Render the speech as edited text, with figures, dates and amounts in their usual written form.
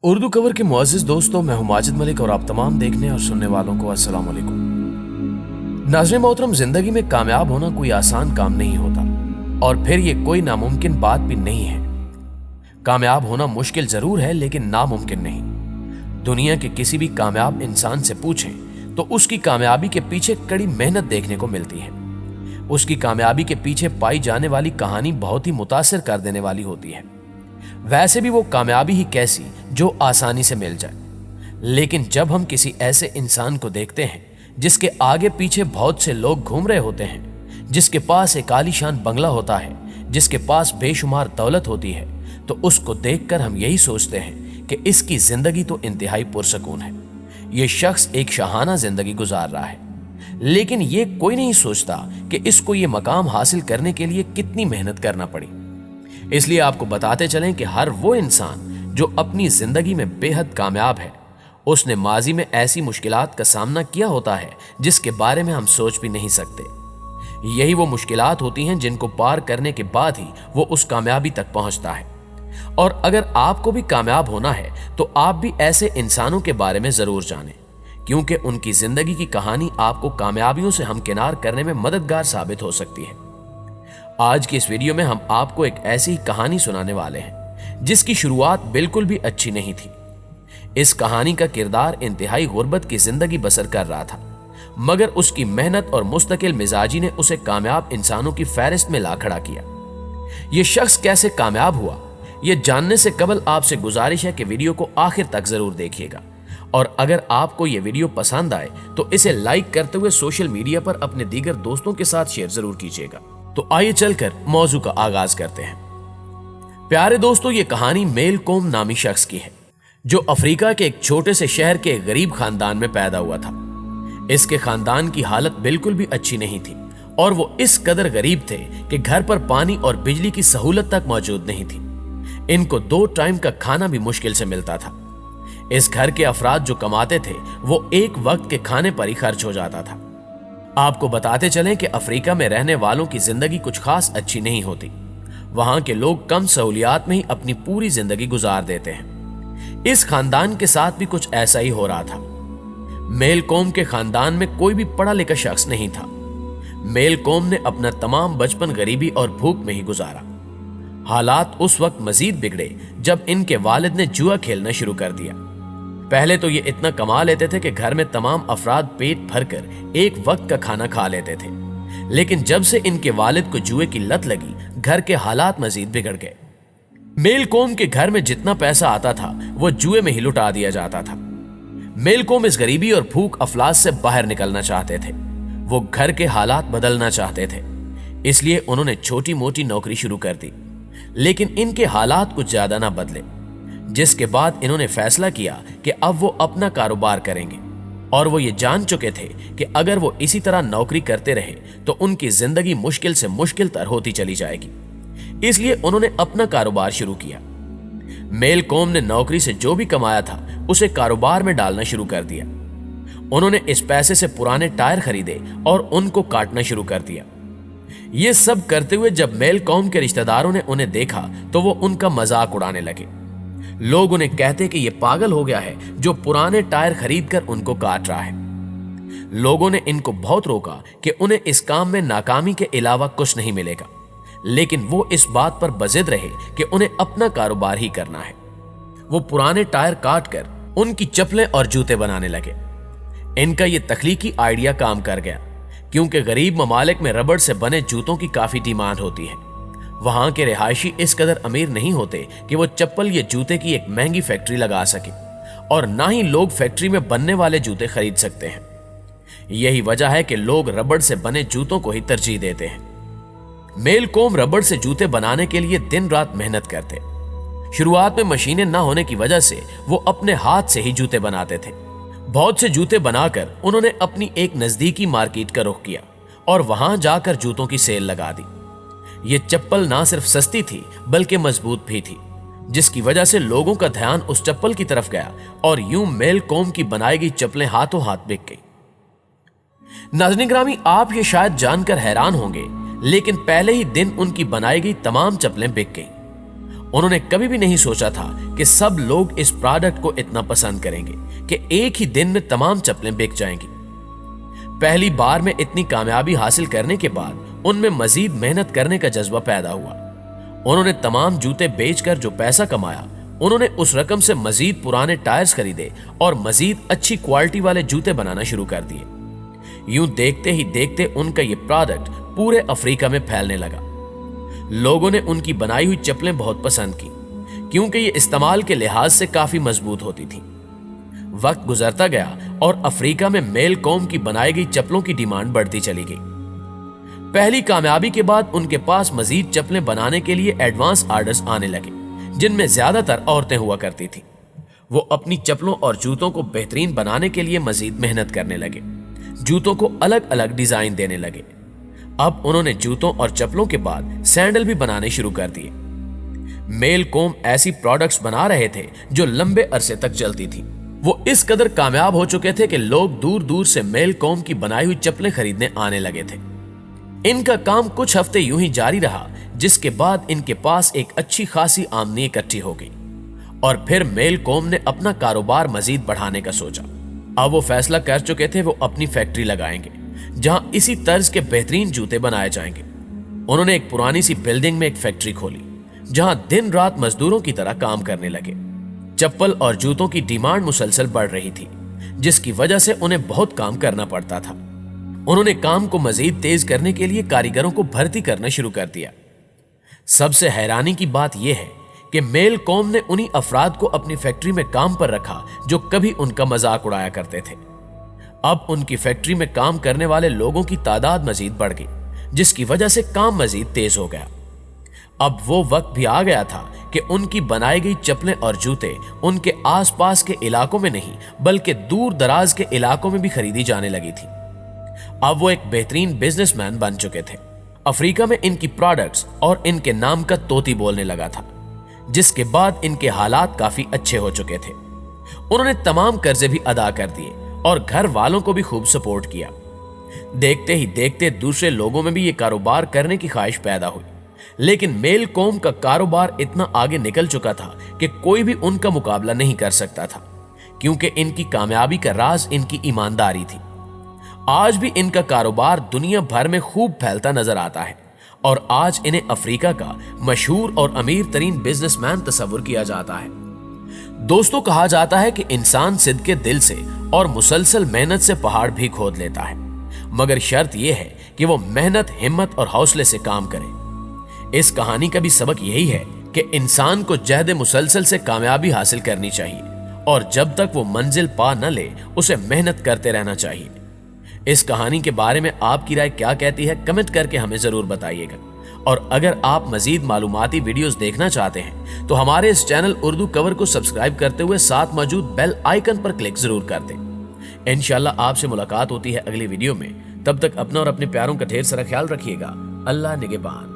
Urdu cover के मुअज़्ज़िज़ दोस्तों, मैं हूं माजिद मलिक और आप तमाम देखने और सुनने वालों को अस्सलाम वालेकुम। नाज़रीन मोहतरम, जिंदगी में कामयाब होना कोई आसान काम नहीं होता और फिर ये कोई नामुमकिन बात भी नहीं है। कामयाब होना मुश्किल जरूर है लेकिन नामुमकिन नहीं। दुनिया के किसी भी कामयाब इंसान से पूछें तो उसकी कामयाबी के पीछे कड़ी मेहनत देखने को मिलती है। उसकी कामयाबी के पीछे पाई जाने वाली कहानी बहुत ही मुतासिर कर देने वाली होती है। वैसे भी वो कामयाबी ही कैसी जो आसानी से मिल जाए, लेकिन जब हम किसी ऐसे इंसान को देखते हैं जिसके आगे पीछे बहुत से लोग घूम रहे होते हैं, जिसके पास एक आलीशान बंगला होता है, जिसके पास बेशुमार दौलत होती है, तो उसको देखकर हम यही सोचते हैं कि इसकी जिंदगी तो इंतहाई पुरसकून है। ये शख्स एक शाहाना जिंदगी गुजार रहा है। लेकिन ये कोई नहीं सोचता कि इसको ये मकाम हासिल करने के लिए कितनी मेहनत करना पड़ी। इसलिए आपको बताते चलें कि हर वो इंसान जो अपनी जिंदगी में बेहद कामयाब है, उसने माजी में ऐसी मुश्किलात का सामना किया होता है जिसके बारे में हम सोच भी नहीं सकते। यही वो मुश्किलात होती हैं जिनको पार करने के बाद ही वो उस कामयाबी तक पहुंचता है। और अगर आपको भी कामयाब होना है तो आप भी ऐसे इंसानों के बारे में जरूर जानें, क्योंकि उनकी जिंदगी की कहानी आपको कामयाबियों से हमकिनार करने में मददगार साबित हो सकती है। आज की इस वीडियो में हम आपको एक ऐसी ही कहानी सुनाने वाले हैं जिसकी शुरुआत बिल्कुल भी अच्छी नहीं थी। इस कहानी का किरदार इंतहाई गुर्बत की जिंदगी बसर कर रहा था, मगर उसकी मेहनत और मुस्तकिल मिजाजी ने उसे कामयाब इंसानों की फहरिस्त में ला खड़ा किया। यह शख्स कैसे कामयाब हुआ, यह जानने से कबल आपसे गुजारिश है कि वीडियो को आखिर तक जरूर देखिएगा। और अगर आपको यह वीडियो पसंद आए तो इसे लाइक करते हुए सोशल मीडिया पर अपने दीगर दोस्तों के साथ शेयर जरूर कीजिएगा। तो आइए चलकर मौजू का आगाज करते हैं। प्यारे दोस्तों, ये कहानी मेलकोम नामी शख्स की है जो अफ्रीका के एक छोटे से शहर के गरीब खानदान में पैदा हुआ था। इसके खानदान की हालत बिल्कुल भी अच्छी नहीं थी और वो इस कदर गरीब थे कि घर पर पानी और बिजली की सहूलत तक मौजूद नहीं थी। इनको 2 टाइम का खाना भी मुश्किल से मिलता था। इस घर के अफराद जो कमाते थे वो एक वक्त के खाने पर ही खर्च हो जाता था। आपको बताते चलें कि अफ्रीका में रहने वालों की जिंदगी कुछ खास अच्छी नहीं होती। वहां के लोग कम सहूलियात में ही अपनी पूरी जिंदगी गुजार देते हैं। इस खानदान के साथ भी कुछ ऐसा ही हो रहा था। मेलकोम के खानदान में कोई भी पढ़ा लिखा शख्स नहीं था। मेलकोम ने अपना तमाम बचपन गरीबी और भूख में ही गुजारा। हालात उस वक्त मजीद बिगड़े जब इनके वालिद ने जुआ खेलना शुरू कर दिया। पहले तो ये इतना कमा लेते थे कि घर में तमाम अफराद पेट भरकर एक वक्त का खाना खा लेते थे, लेकिन जब से इनके वालिद को जुए की लत लगी, घर के हालात मजीद बिगड़ गए। मेलकोम के घर में जितना पैसा आता था वो जुए में ही लुटा दिया जाता था। मेलकोम इस गरीबी और भूख अफलास से बाहर निकलना चाहते थे। वो घर के हालात बदलना चाहते थे, इसलिए उन्होंने छोटी मोटी नौकरी शुरू कर दी, लेकिन इनके हालात कुछ ज्यादा ना बदले। जिसके बाद इन्होंने फैसला किया कि अब वो अपना कारोबार करेंगे और वो ये जान चुके थे कि अगर वो इसी तरह नौकरी करते रहे तो उनकी जिंदगी मुश्किल से मुश्किल तर होती चली जाएगी। इसलिए उन्होंने अपना कारोबार शुरू किया। मेलकोम ने नौकरी से जो भी कमाया था उसे कारोबार में डालना शुरू कर दिया। उन्होंने इस पैसे से पुराने टायर खरीदे और उनको काटना शुरू कर दिया। ये सब करते हुए जब मेलकोम के रिश्तेदारों ने उन्हें देखा तो वो उनका मजाक उड़ाने लगे। लोग उन्हें कहते कि ये पागल हो गया है जो पुराने टायर खरीदकर उनको काट रहा है। लोगों ने इनको बहुत रोका कि उन्हें इस काम में नाकामी के अलावा कुछ नहीं मिलेगा, लेकिन वो इस बात पर बजिद रहे कि उन्हें अपना कारोबार ही करना है। वो पुराने टायर काट कर उनकी चप्पलें और जूते बनाने लगे। इनका ये तख्लीकी आइडिया काम कर गया, क्योंकि गरीब ममालिक में रबड़ से बने जूतों की काफी डिमांड होती है। वहां के रिहायशी इस कदर अमीर नहीं होते कि वो चप्पल या जूते की एक महंगी फैक्ट्री लगा सके, और ना ही लोग फैक्ट्री में बनने वाले जूते खरीद सकते हैं। यही वजह है कि लोग रबड़ से बने जूतों को ही तरजीह देते हैं। मेलकोम रबड़ से जूते बनाने के लिए दिन रात मेहनत करते। शुरुआत में मशीनें ना होने की वजह से वो अपने हाथ से ही जूते बनाते थे। बहुत से जूते बनाकर उन्होंने अपनी एक नजदीकी मार्केट का रुख किया और वहां जाकर जूतों की सेल लगा दी। ये चप्पल ना सिर्फ सस्ती थी बल्कि मजबूत भी थी, जिसकी वजह से लोगों का ध्यान उस चप्पल की तरफ गया और यूं मेलकोम की बनाई गई चप्पलें हाथों हाथ बिक गई। नाज़रीन ग्रामी, आप ये शायद जानकर हैरान होंगे, लेकिन पहले ही दिन उनकी बनाई गई तमाम चप्पलें बिक गईं। انہوں نے کبھی بھی نہیں سوچا تھا کہ سب لوگ اس پروڈکٹ کو اتنا پسند کریں گے کہ ایک ہی دن میں تمام چپلیں بک جائیں گی۔ پہلی بار میں اتنی کامیابی حاصل کرنے کے بعد ان میں مزید محنت کرنے کا جذبہ پیدا ہوا۔ انہوں نے تمام جوتے بیچ کر جو پیسہ کمایا، انہوں نے اس رقم سے مزید پرانے ٹائرز خریدے اور مزید اچھی کوالٹی والے جوتے بنانا شروع کر دیے۔ یوں دیکھتے ہی دیکھتے ان کا یہ پروڈکٹ پورے افریقہ میں پھیلنے لگا۔ لوگوں نے ان کی بنائی ہوئی چپلیں بہت پسند کی کیونکہ یہ استعمال کے لحاظ سے کافی مضبوط ہوتی تھی۔ وقت گزرتا گیا اور افریقہ میں میل کوم کی بنائی گئی چپلوں کی ڈیمانڈ بڑھتی چلی گئی۔ پہلی کامیابی کے بعد ان کے پاس مزید چپلیں بنانے کے لیے ایڈوانس آرڈرز آنے لگے، جن میں زیادہ تر عورتیں ہوا کرتی تھیں۔ وہ اپنی چپلوں اور جوتوں کو بہترین بنانے کے لیے مزید محنت کرنے لگے، جوتوں کو الگ الگ ڈیزائن دینے لگے۔ اب انہوں نے جوتوں اور چپلوں کے بعد سینڈل بھی بنانے شروع کر دیے۔ میل کوم ایسی پروڈکٹس بنا رہے تھے جو لمبے عرصے تک چلتی تھی۔ وہ اس قدر کامیاب ہو چکے تھے کہ لوگ دور دور سے میل کوم کی بنائی ہوئی چپلیں خریدنے آنے لگے تھے۔ ان کا کام کچھ ہفتے یوں ہی جاری رہا، جس کے بعد ان کے پاس ایک اچھی خاصی آمدنی اکٹھی ہو گئی، اور پھر میل کوم نے اپنا کاروبار مزید بڑھانے کا سوچا۔ اب وہ فیصلہ کر چکے تھے وہ اپنی فیکٹری لگائیں گے جہاں اسی طرز کے بہترین جوتے بنائے جائیں گے۔ انہوں نے ایک پرانی سی بلڈنگ میں ایک فیکٹری کھولی جہاں دن رات مزدوروں کی طرح کام کرنے لگے۔ چپل اور جوتوں کی ڈیمانڈ مسلسل بڑھ رہی تھی، جس کی وجہ سے انہیں بہت کام کرنا پڑتا تھا۔ انہوں نے کام کو مزید تیز کرنے کے لیے کاریگروں کو بھرتی کرنا شروع کر دیا۔ سب سے حیرانی کی بات یہ ہے کہ میل کوم نے انہی افراد کو اپنی فیکٹری میں کام پر رکھا جو کبھی ان کا مذاق اڑایا کرتے تھے۔ اب ان کی فیکٹری میں کام کرنے والے لوگوں کی تعداد مزید بڑھ گئی، جس کی وجہ سے کام مزید تیز ہو گیا۔ اب وہ وقت بھی آ گیا تھا کہ ان کی بنائی گئی چپلیں اور جوتے ان کے آس پاس کے علاقوں میں نہیں بلکہ دور دراز کے علاقوں میں بھی خریدی جانے لگی تھی۔ اب وہ ایک بہترین بزنس مین بن چکے تھے۔ افریقہ میں ان کی پروڈکٹس اور ان کے نام کا طوطی بولنے لگا تھا، جس کے بعد ان کے حالات کافی اچھے ہو چکے تھے۔ انہوں نے تمام قرضے بھی ادا کر دیے اور گھر والوں کو بھی خوب سپورٹ کیا۔ دیکھتے ہی دیکھتے دوسرے لوگوں میں بھی یہ کاروبار کرنے کی خواہش پیدا ہوئی، لیکن میل کوم کا کاروبار اتنا آگے نکل چکا تھا کہ کوئی بھی ان کا مقابلہ نہیں کر سکتا تھا، کیونکہ ان کی کامیابی کا راز ان کی ایمانداری تھی۔ آج بھی ان کا کاروبار دنیا بھر میں خوب پھیلتا نظر آتا ہے، اور آج انہیں افریقہ کا مشہور اور امیر ترین بزنس مین تصور کیا جاتا ہے۔ دوستو، کہا جاتا ہے کہ انسان صدقے دل سے اور مسلسل محنت سے پہاڑ بھی کھود لیتا ہے، مگر شرط یہ ہے کہ وہ محنت، ہمت اور حوصلے سے کام کرے۔ اس کہانی کا بھی سبق یہی ہے کہ انسان کو جہد مسلسل سے کامیابی حاصل کرنی چاہیے، اور جب تک وہ منزل پا نہ لے اسے محنت کرتے رہنا چاہیے۔ اس کہانی کے بارے میں آپ کی رائے کیا کہتی ہے؟ کمنٹ کر کے ہمیں ضرور بتائیے گا، اور اگر آپ مزید معلوماتی ویڈیوز دیکھنا چاہتے ہیں تو ہمارے اس چینل اردو کور کو سبسکرائب کرتے ہوئے ساتھ موجود بیل آئیکن پر کلک ضرور کر دیں۔ انشاءاللہ آپ سے ملاقات ہوتی ہے اگلی ویڈیو میں۔ تب تک اپنا اور اپنے پیاروں کا ڈھیر سارا خیال رکھیے گا۔ اللہ نگہبان۔